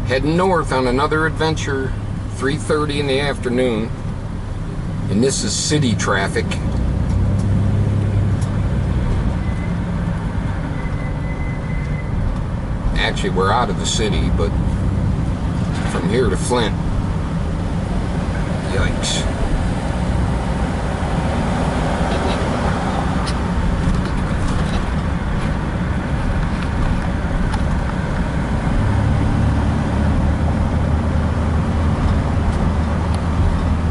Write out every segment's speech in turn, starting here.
Heading north on another adventure, 3:30 in the afternoon, and this is city traffic. Actually, we're out of the city, but from here to Flint, yikes.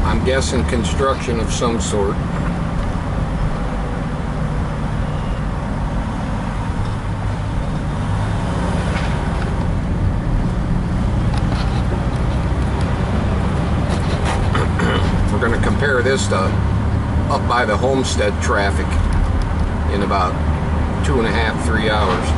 I'm guessing construction of some sort. We're going to compare this to up by the Homestead traffic in about 2.5, 3 hours.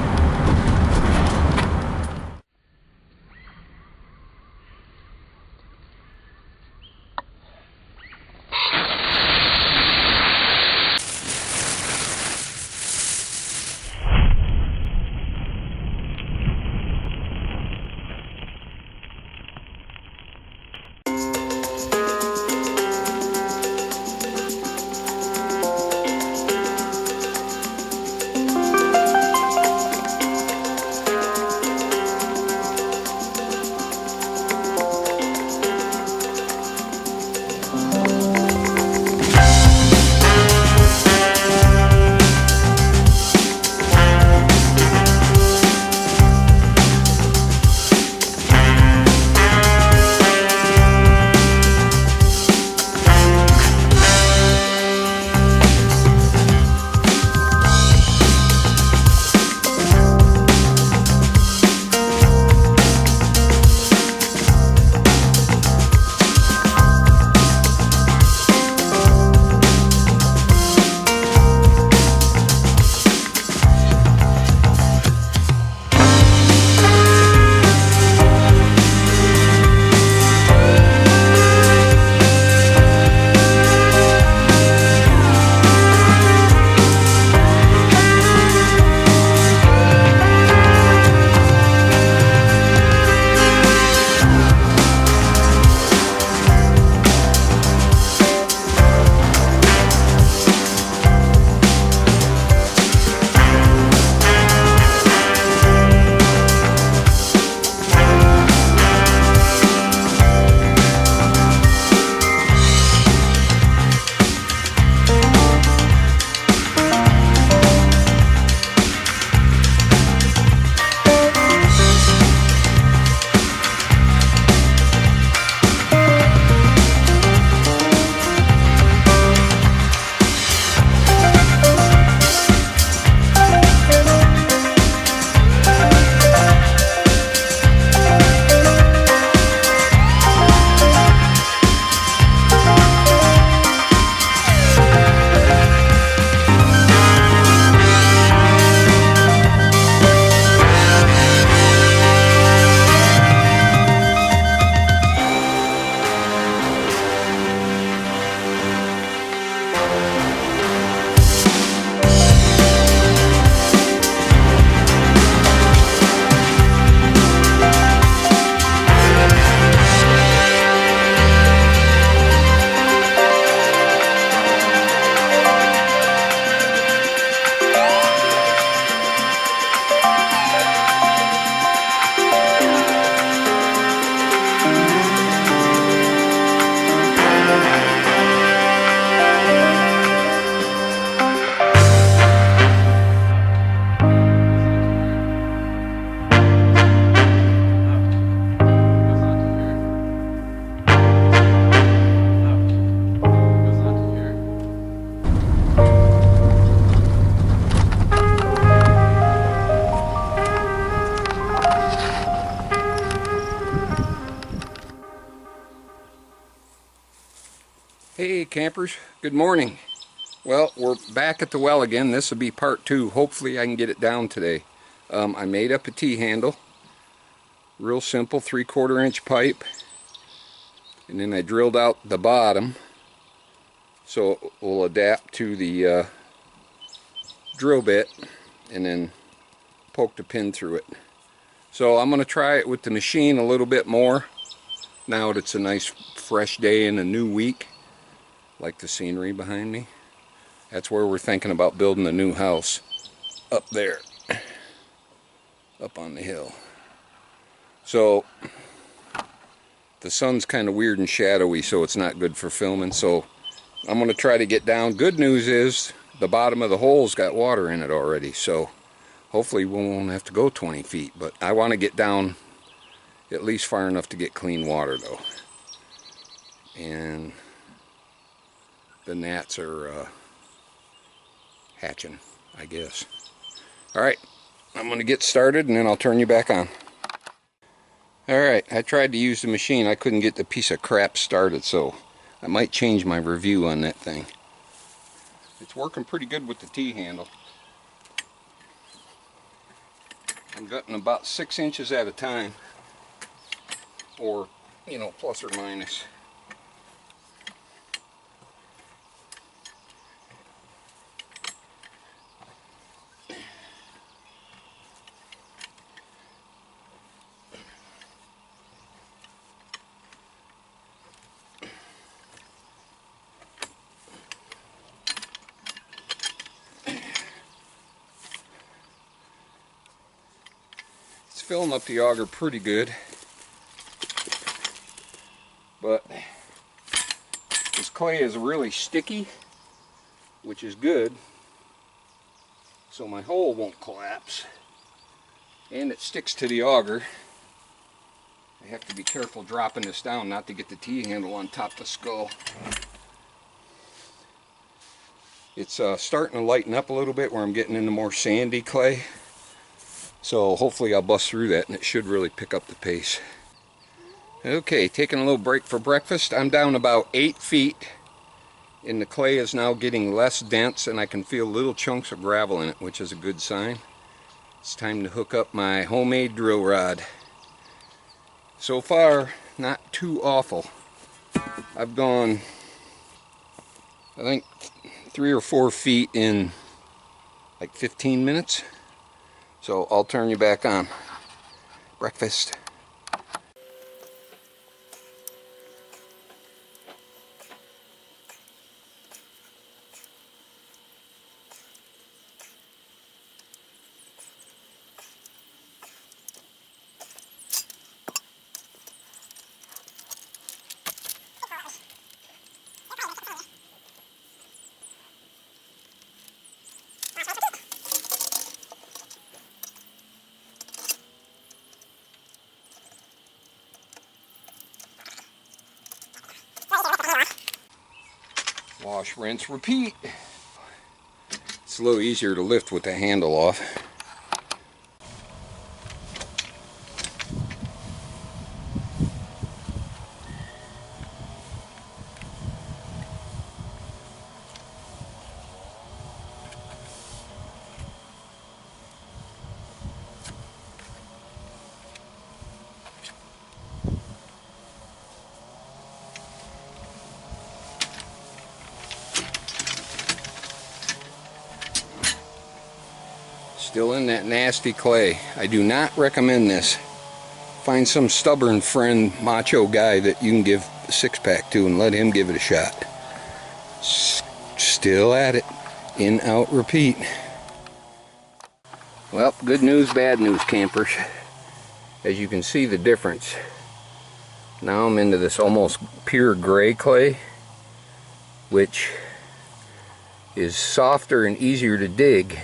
Hey campers, good morning. Well, we're back at the well again. This will be part 2. Hopefully I can get it down today. I made up a T-handle. Real simple, 3/4 inch pipe. And then I drilled out the bottom so it will adapt to the drill bit, and then poked a pin through it. So I'm going to try it with the machine a little bit more now that it's a nice fresh day in a new week. Like the scenery behind me. That's where we're thinking about building a new house. Up there. Up on the hill. So the sun's kind of weird and shadowy, so it's not good for filming. So I'm going to try to get down. Good news is the bottom of the hole's got water in it already, so hopefully we won't have to go 20 feet. But I want to get down at least far enough to get clean water, though. And the gnats are hatching, I guess. Alright, I'm going to get started and then I'll turn you back on. Alright, I tried to use the machine. I couldn't get the piece of crap started, so I might change my review on that thing. It's working pretty good with the T-handle. I'm gutting about 6 inches at a time, or, you know, plus or minus. Filling up the auger pretty good, but this clay is really sticky, which is good, so my hole won't collapse, and it sticks to the auger. I have to be careful dropping this down not to get the T-handle on top of the skull. It's starting to lighten up a little bit where I'm getting into more sandy clay. So hopefully I'll bust through that and it should really pick up the pace. Okay, taking a little break for breakfast. I'm down about 8 feet and the clay is now getting less dense and I can feel little chunks of gravel in it, which is a good sign. It's time to hook up my homemade drill rod. So far, not too awful. I've gone, I think, 3 or 4 feet in like 15 minutes. So I'll turn you back on. Breakfast. Wash, rinse, repeat. It's a little easier to lift with the handle off. Still in that nasty clay. I do not recommend this. Find some stubborn friend, macho guy that you can give a 6-pack to and let him give it a shot. Still at it. In, out, repeat. Well, good news, bad news, campers. As you can see the difference. Now I'm into this almost pure gray clay, which is softer and easier to dig,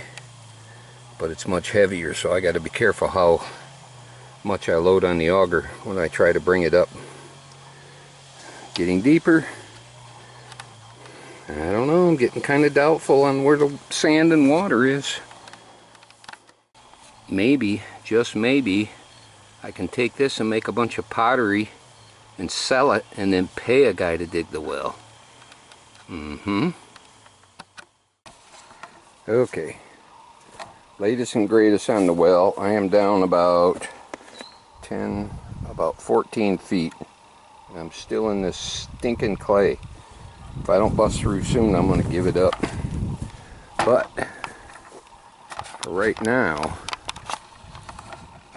but it's much heavier, so I got to be careful how much I load on the auger when I try to bring it up. Getting deeper. I don't know, I'm getting kind of doubtful on where the sand and water is. Maybe, just maybe, I can take this and make a bunch of pottery and sell it and then pay a guy to dig the well. Okay. Latest and greatest on the well. I am down about 14 feet. And I'm still in this stinking clay. If I don't bust through soon, I'm going to give it up. But for right now,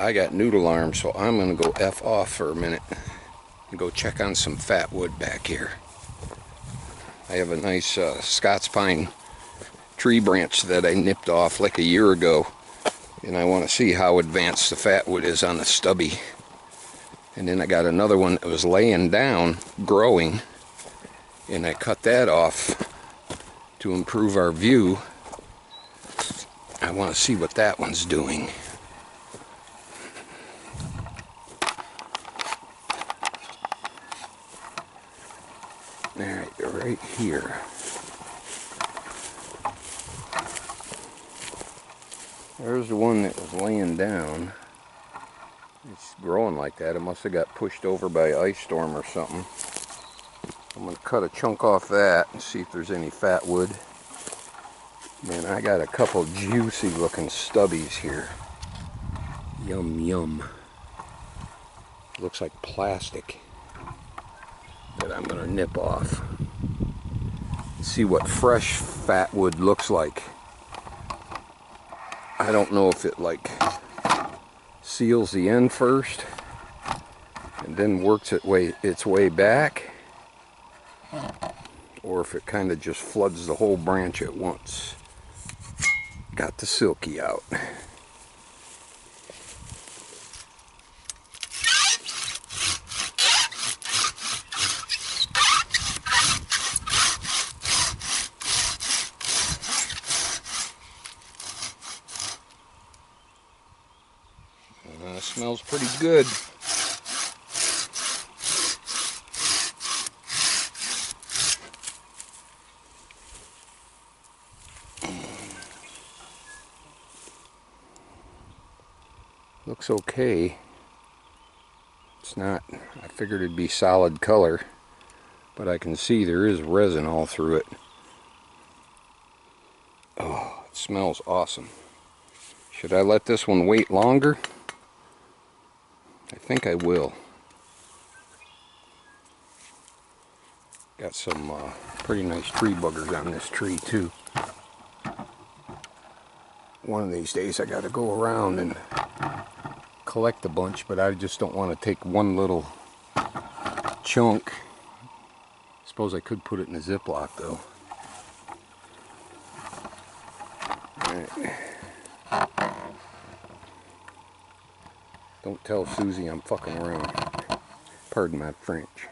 I got noodle arms, so I'm going to go F off for a minute and go check on some fat wood back here. I have a nice Scots pine tree branch that I nipped off like a year ago, and I want to see how advanced the fat wood is on the stubby. And then I got another one that was laying down, growing, and I cut that off to improve our view. I want to see what that one's doing. Alright, right here. There's the one that was laying down. It's growing like that. It must have got pushed over by ice storm or something. I'm going to cut a chunk off that and see if there's any fat wood. Man, I got a couple juicy looking stubbies here. Yum yum. Looks like plastic that I'm going to nip off. See what fresh fat wood looks like. I don't know if it like seals the end first and then works its way back, or if it kind of just floods the whole branch at once. Got the silky out. Smells pretty good. Looks okay. It's not, I figured it'd be solid color, but I can see there is resin all through it. Oh, it smells awesome. Should I let this one wait longer? I think I will. Got some pretty nice tree buggers on this tree too. One of these days I got to go around and collect a bunch, but I just don't want to take one little chunk. Suppose I could put it in a Ziploc though. Alright. Don't tell Susie I'm fucking around. Pardon my French.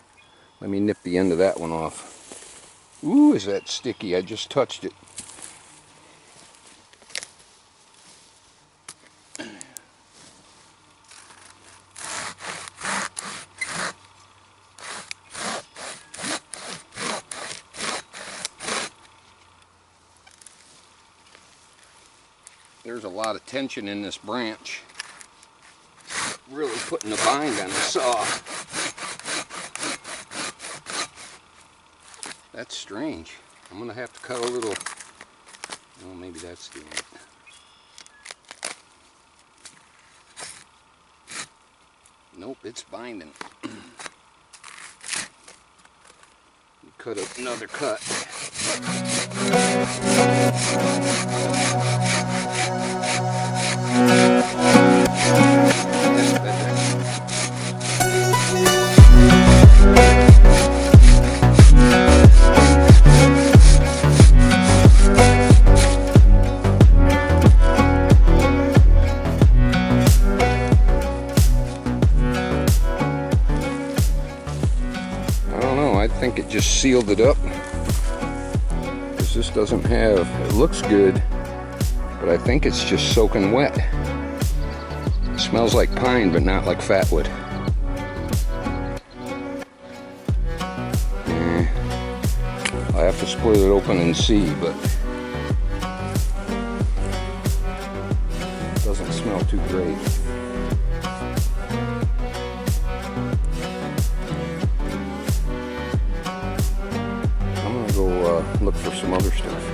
Let me nip the end of that one off. Ooh, is that sticky? I just touched it. There's a lot of tension in this branch. Really putting the bind on the saw. That's strange. I'm gonna have to cut a little. Oh, maybe that's doing it. Nope, it's binding. Cut another cut. I think it just sealed it up, because this doesn't have, it looks good, but I think it's just soaking wet. It smells like pine, but not like fatwood. I'll have to split it open and see, but it doesn't smell too great. Look for some other stuff.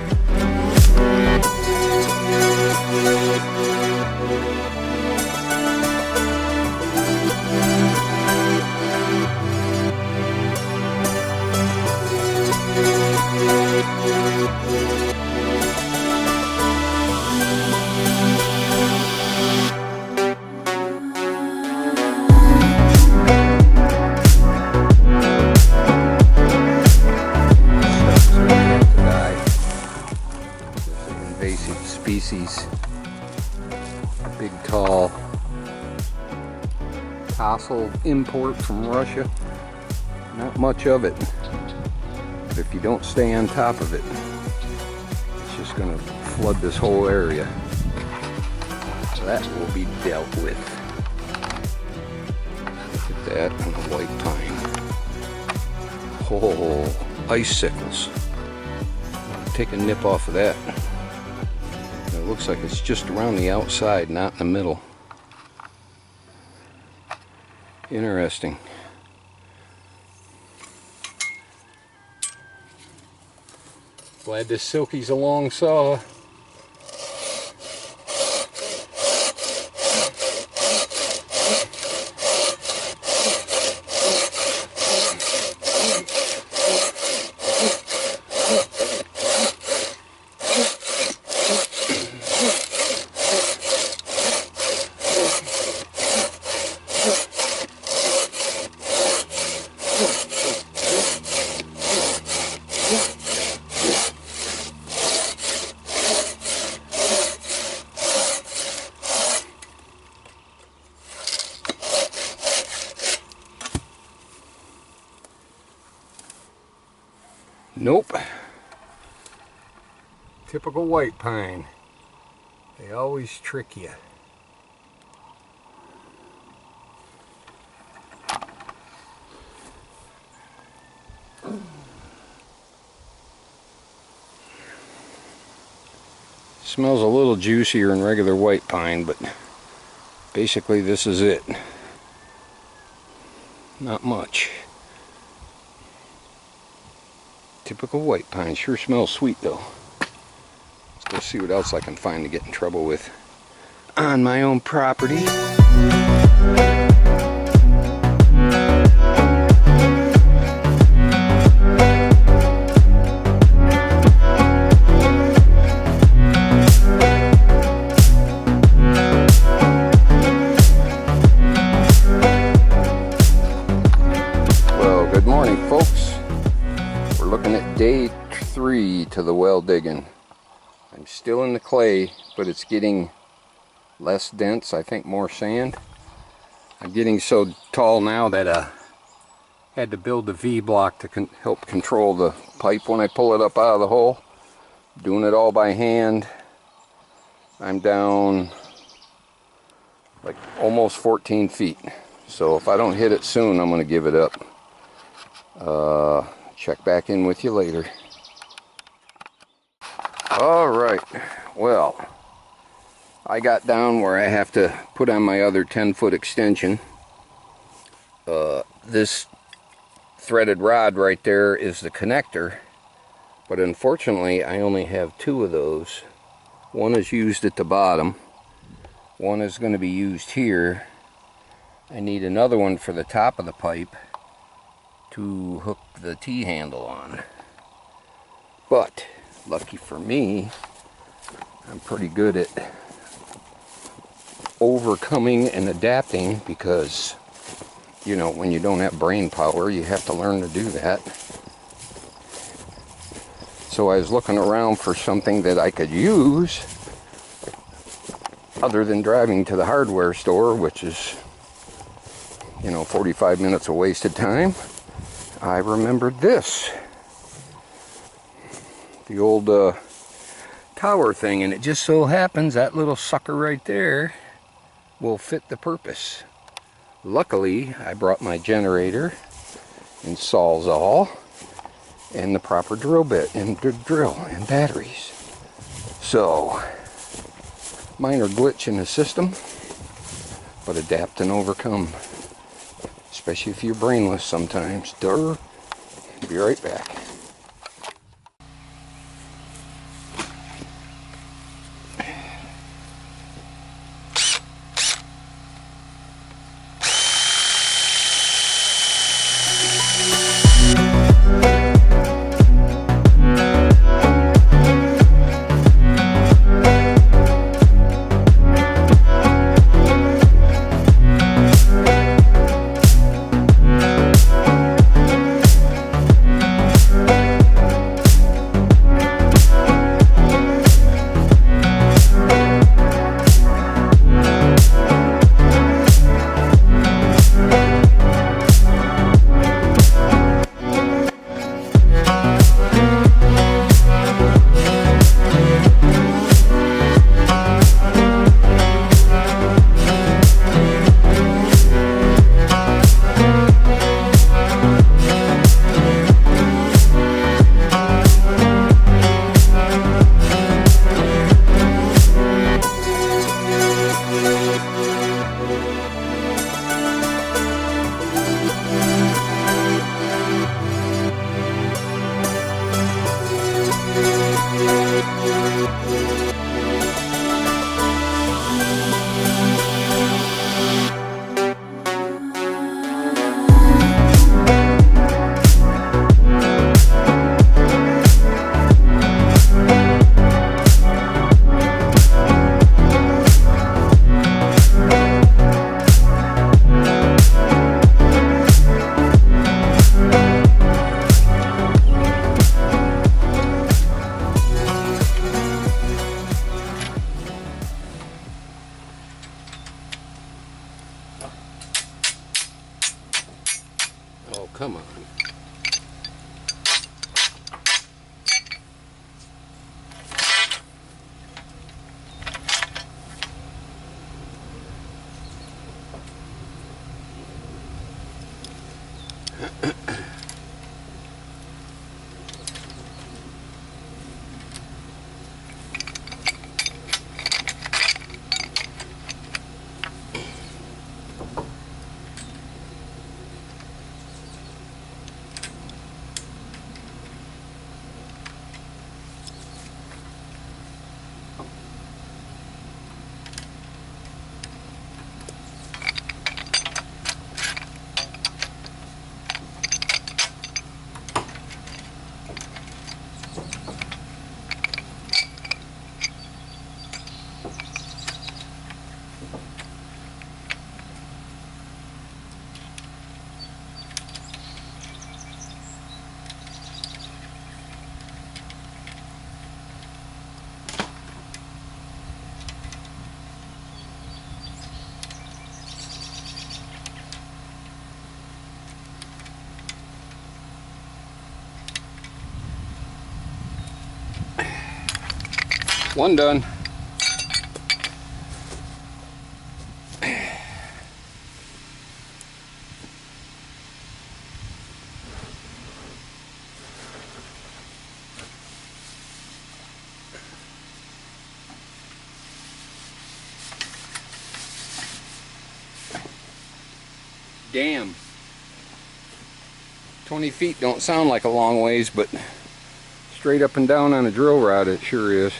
Fossil import from Russia. Not much of it. But if you don't stay on top of it, it's just going to flood this whole area. So that will be dealt with. Look at that on the white pine. Oh, icicles. Take a nip off of that. It looks like it's just around the outside, not in the middle. Interesting. Glad this Silky's a long saw. Nope. Typical white pine. They always trick you. Smells a little juicier than regular white pine, but basically this is it. Not much. Typical white pine. Sure smells sweet though. Let's go see what else I can find to get in trouble with on my own property. Well, good morning, folks. We're looking at day 3 to the well digging. I'm still in the clay, but it's getting less dense. I think more sand. I'm getting so tall now that I had to build the V block to help control the pipe when I pull it up out of the hole. Doing it all by hand. I'm down like almost 14 feet. So if I don't hit it soon, I'm going to give it up. Check back in with you later. Alright, well, I got down where I have to put on my other 10-foot extension. This threaded rod right there is the connector, but unfortunately I only have 2 of those. One is used at the bottom, one is going to be used here. I need another one for the top of the pipe to hook the T-handle on. But lucky for me, I'm pretty good at overcoming and adapting, because you know, when you don't have brain power, you have to learn to do that. So I was looking around for something that I could use other than driving to the hardware store, which is, you know, 45 minutes of wasted time. I remembered this, the old tower thing, and it just so happens that little sucker right there will fit the purpose. Luckily, I brought my generator and Sawzall and the proper drill bit and drill and batteries. So, minor glitch in the system, but adapt and overcome. Especially if you're brainless sometimes. Durr. Be right back. come on. One done. Damn. 20 feet don't sound like a long ways, but straight up and down on a drill rod it sure is.